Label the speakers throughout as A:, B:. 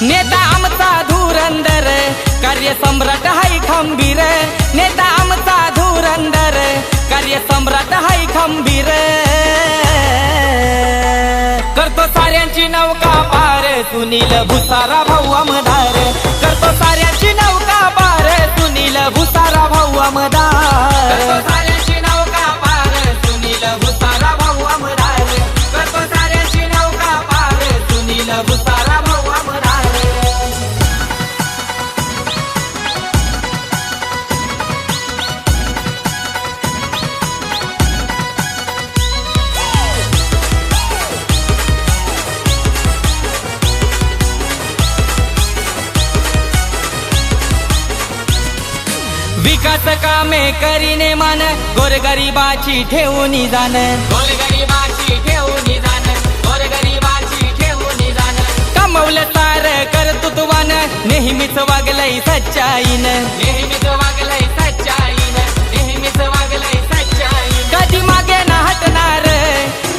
A: नेता आमचा धुरंदर, कार्य सम्राट हाय खंबीर। नेता आमचा धुरंदर, कार्य सम्राट हाय खंबीर। करतो साऱ्यांची नौका पार, सुनील भुसारा भाऊ आमदार। करतो साऱ्यांची नौका पार, सुनील भुसारा भाऊ आमदार। करतो साऱ्यांची नौका पार, सुनील भुसारा भाऊ आमदार। करतो साऱ्यांची नौका पार, सुनील भुसारा भाऊ आमदार। विकास कामे करीने मान, गोरगरिबाची ठेवूनी जाण। गोरगरिबाची ठेवूनी जाण, गोरगरिबाची ठेवूनी जाण। कमवलं सार कर्तृत्वान, नेहमीच वागलंय सच्चाईन। नेहमीच वागलंय सच्चाईन, नेहमीच वागलंय सच्चाईन। कधी मागे ना हटणार,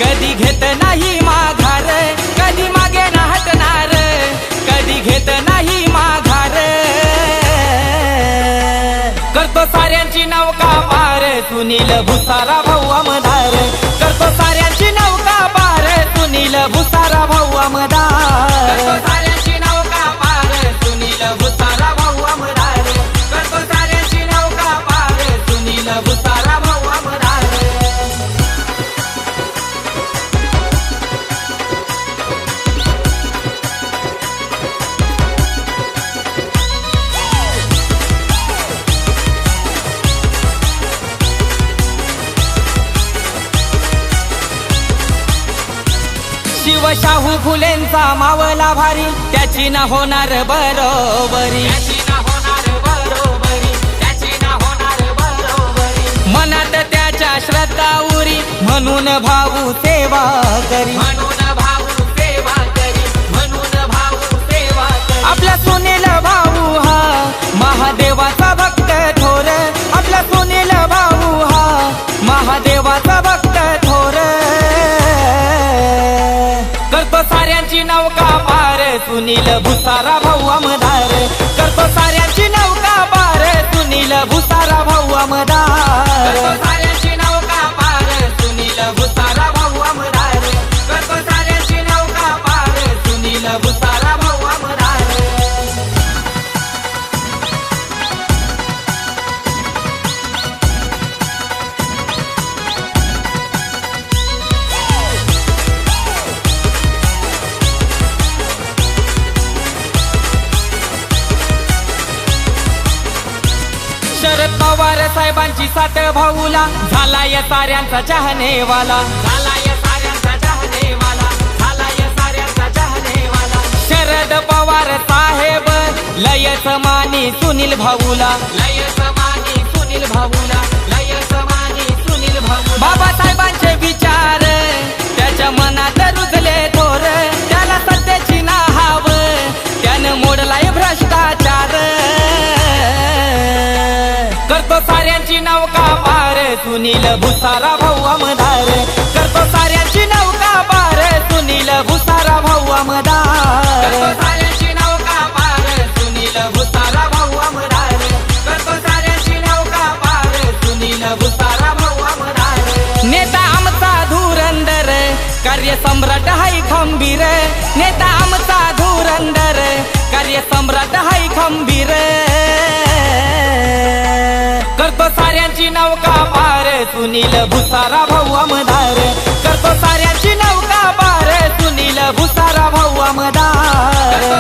A: कधी घेत नाही माघार। कधी मागे ना हटणार, कधी घेत नाही माघार। करतो साऱ्यांची नौका पार, सुनील भुसारा भाऊ आमदार। करतो साऱ्यांची नौका पार, सुनील भुसारा भाऊ आमदार। करतो साऱ्यांची नौका पार, सुनील भुसारा भाऊ आमदार। करतो साऱ्यांची नौका पार, सुनील भुसारा भाऊ आमदार। शिवशाहू फुलेंचा मावला भारी, त्याची ना होणार बरोबरी। त्याची ना होणार बरोबरी, त्याची ना होणार बरोबरी। मनात त्याच्या श्रद्धा उरी, म्हणून भाऊ सेवा करी। म्हणून भाऊ सेवा करी, म्हणून भाऊ सेवा करी। आपला सुनील भाऊ हा महादेवाचा भक्त थोर। आपला सुनील भाऊ हा महादेवाचा भक्त थोर। करतो साऱ्यांची नौका पार, सुनील भुसारा भाऊ आमदार। करतो साऱ्यांची नौका पार, सुनील भुसारा भाऊ आमदार। करतो साऱ्यांची नौका पार, सुनील भुसारा भाऊ आमदार। करतो साऱ्यांची नौका पार, सुनील भुसारा भाऊ आमदार। शरद पवार साहेबांची साथ भाऊला, झालाय साऱ्यांचा चाहनेवाला। झालाय साऱ्यांचा चाहनेवाला, झालाय साऱ्यांचा चाहनेवाला। शरद पवार साहेब लय समानी सुनील भाऊला। लय समानी सुनील भाऊला, लय समानी सुनील भाऊ। बाबासाहेबांचे विचार त्याच्या मनात रुजले थोर। त्याला सत्तेची ना हाव, त्यानं मोडलाय भ्रष्टाचार। करतो साऱ्यांची नौका पार, सुनील भुसारा भाऊ आमदार। करतो साऱ्यांची नौका पार, सुनील भुसारा भाऊ आमदार। करतो साऱ्यांची नौका पार, सुनील भुसारा भाऊ आमदार। करतो साऱ्यांची नौका पार, सुनील भुसारा भाऊ आमदार। नेता आमचा धुरंदर, कार्य सम्राट हाय खंबीर। नेता आमचा धुरंदर, कार्य सम्राट हाय खंबीर। करतो साऱ्यांची नौका पार, सुनील भुसारा भाऊ आमदार। करतो साऱ्यांची नौका पार, सुनील भुसारा भाऊ आमदार।